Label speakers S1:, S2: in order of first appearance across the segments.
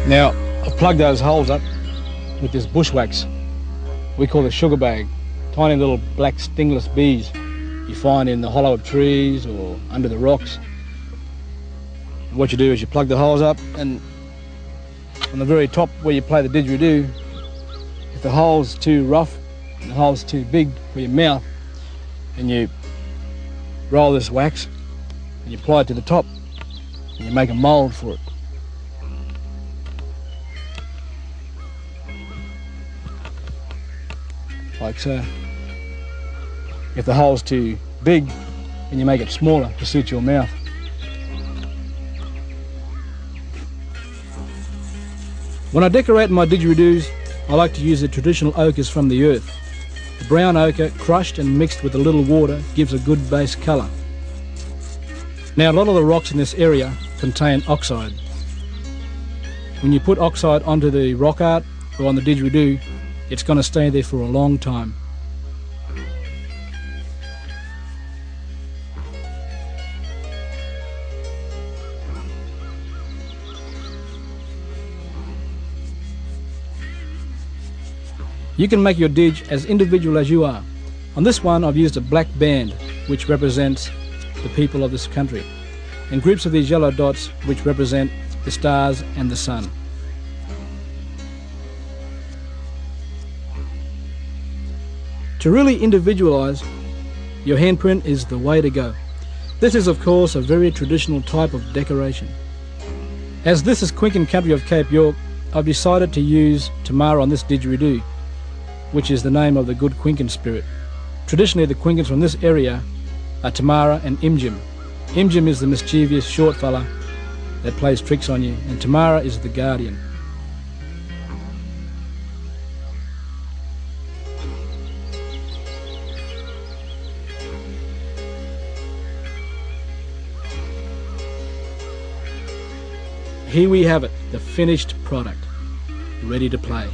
S1: Now, I've plugged those holes up with this bushwax. We call it sugar bag. Tiny little black stingless bees you find in the hollow of trees or under the rocks. And what you do is you plug the holes up, and on the very top where you play the didgeridoo, if the hole's too rough and the hole's too big for your mouth, and you roll this wax and you apply it to the top and you make a mould for it. Like so. If the hole's too big, then you make it smaller to suit your mouth. When I decorate my didgeridoos, I like to use the traditional ochres from the earth. The brown ochre, crushed and mixed with a little water, gives a good base colour. Now, a lot of the rocks in this area contain oxide. When you put oxide onto the rock art or on the didgeridoo, it's going to stay there for a long time. You can make your didge as individual as you are. On this one I've used a black band which represents the people of this country, and groups of these yellow dots which represent the stars and the sun. To really individualise, your handprint is the way to go. This is of course a very traditional type of decoration. As this is Quincan country of Cape York, I've decided to use Tamara on this didgeridoo, which is the name of the good Quincan spirit. Traditionally the Quincans from this area are Tamara and Imjim. Imjim is the mischievous short fella that plays tricks on you, and Tamara is the guardian. Here we have it, the finished product, ready to play.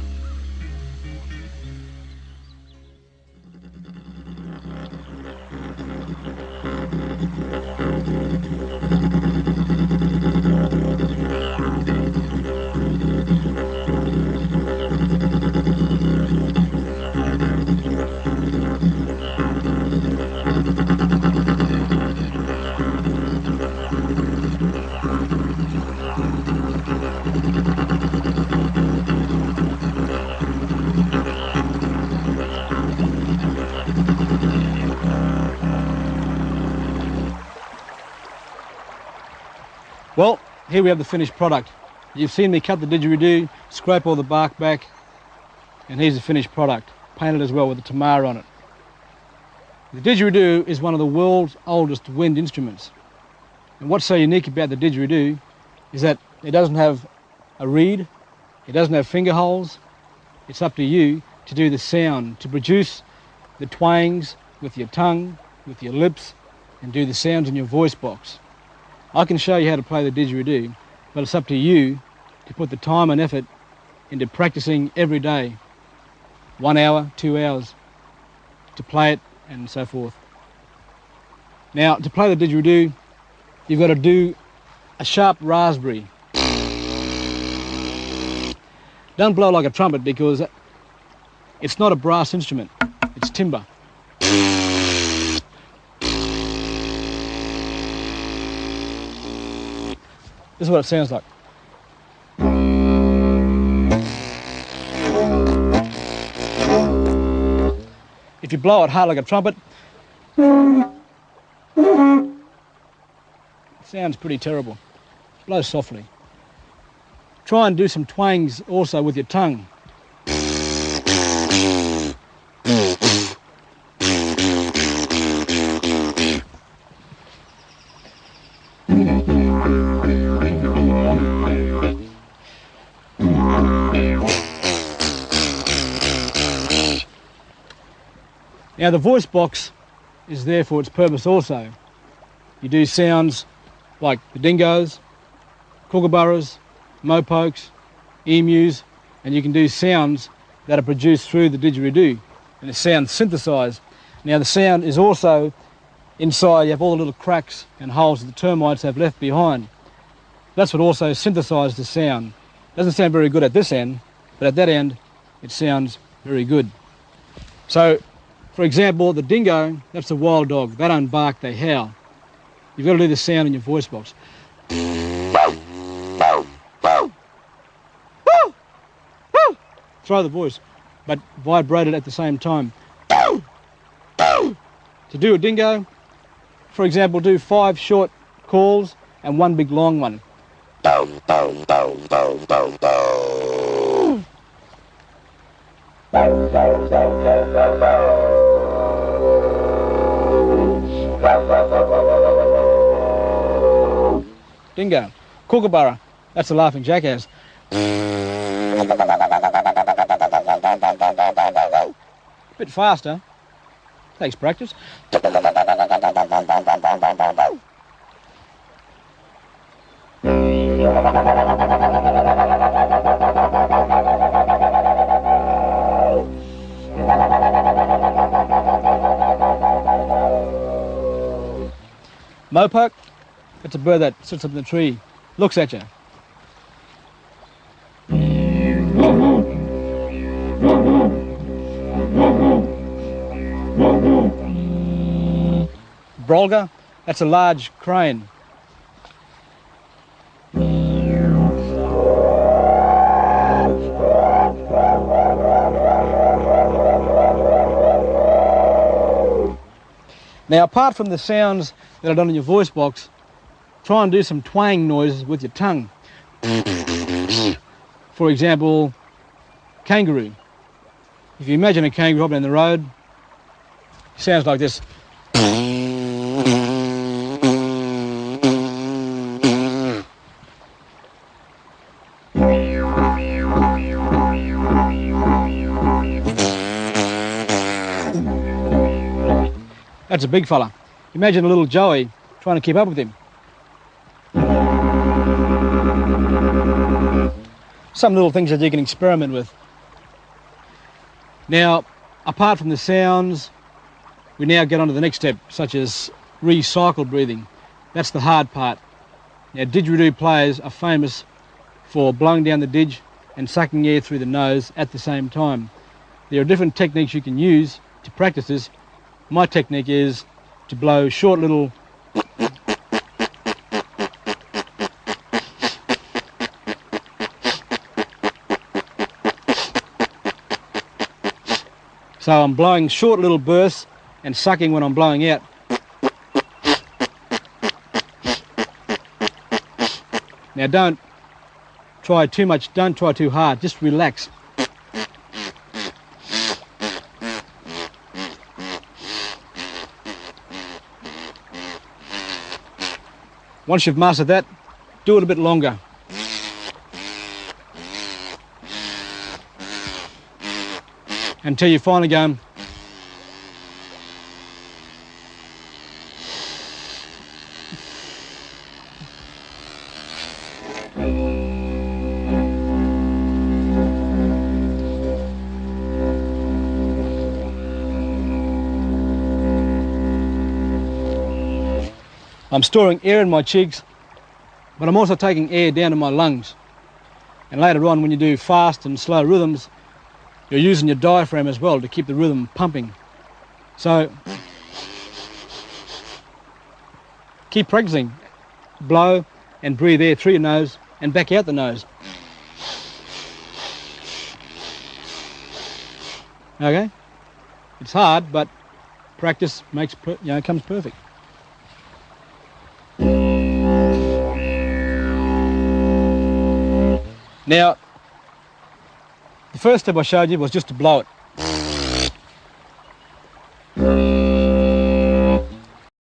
S1: Well, here we have the finished product. You've seen me cut the didgeridoo, scrape all the bark back, and here's the finished product, painted as well with the Tamara on it. The didgeridoo is one of the world's oldest wind instruments. And what's so unique about the didgeridoo is that it doesn't have a reed, it doesn't have finger holes. It's up to you to do the sound, to produce the twangs with your tongue, with your lips, and do the sounds in your voice box. I can show you how to play the didgeridoo, but it's up to you to put the time and effort into practicing every day, 1 hour, 2 hours, to play it and so forth. Now, to play the didgeridoo, you've got to do a sharp raspberry. Don't blow like a trumpet because it's not a brass instrument, it's timber. This is what it sounds like. If you blow it hard like a trumpet, it sounds pretty terrible. Blow softly. Try and do some twangs also with your tongue. Now the voice box is there for its purpose also. You do sounds like the dingoes, kookaburras, mopokes, emus, and you can do sounds that are produced through the didgeridoo, and the sound synthesised. Now the sound is also inside, you have all the little cracks and holes that the termites have left behind. That's what also synthesised the sound. Doesn't sound very good at this end, but at that end, it sounds very good. So, for example, the dingo, that's a wild dog. They don't bark, they howl. You've got to do the sound in your voice box. Throw the voice, but vibrate it at the same time. To do a dingo, for example, do 5 short calls and 1 big long one. Dingo. Kookaburra, that's a laughing jackass. Bit faster, takes practice. Mopoke, it's a bird that sits up in the tree, looks at you. Brolga, that's a large crane. Now, apart from the sounds that are done in your voice box, try and do some twang noises with your tongue. For example, kangaroo. If you imagine a kangaroo hopping down the road, it sounds like this. That's a big fella. Imagine a little Joey trying to keep up with him. Some little things that you can experiment with. Now, apart from the sounds, we now get on to the next step, such as recycle breathing. That's the hard part. Now, didgeridoo players are famous for blowing down the didge and sucking air through the nose at the same time. There are different techniques you can use to practice this. My technique is to blow short little so I'm blowing short little bursts and sucking when I'm blowing out. Now don't try too much, don't try too hard, just relax. Once you've mastered that, do it a bit longer. Until you finally go. I'm storing air in my cheeks, but I'm also taking air down to my lungs. And later on, when you do fast and slow rhythms, you're using your diaphragm as well to keep the rhythm pumping. So keep practicing. Blow and breathe air through your nose and back out the nose. Okay? It's hard, but practice makes comes perfect. Now, the first step I showed you was just to blow it.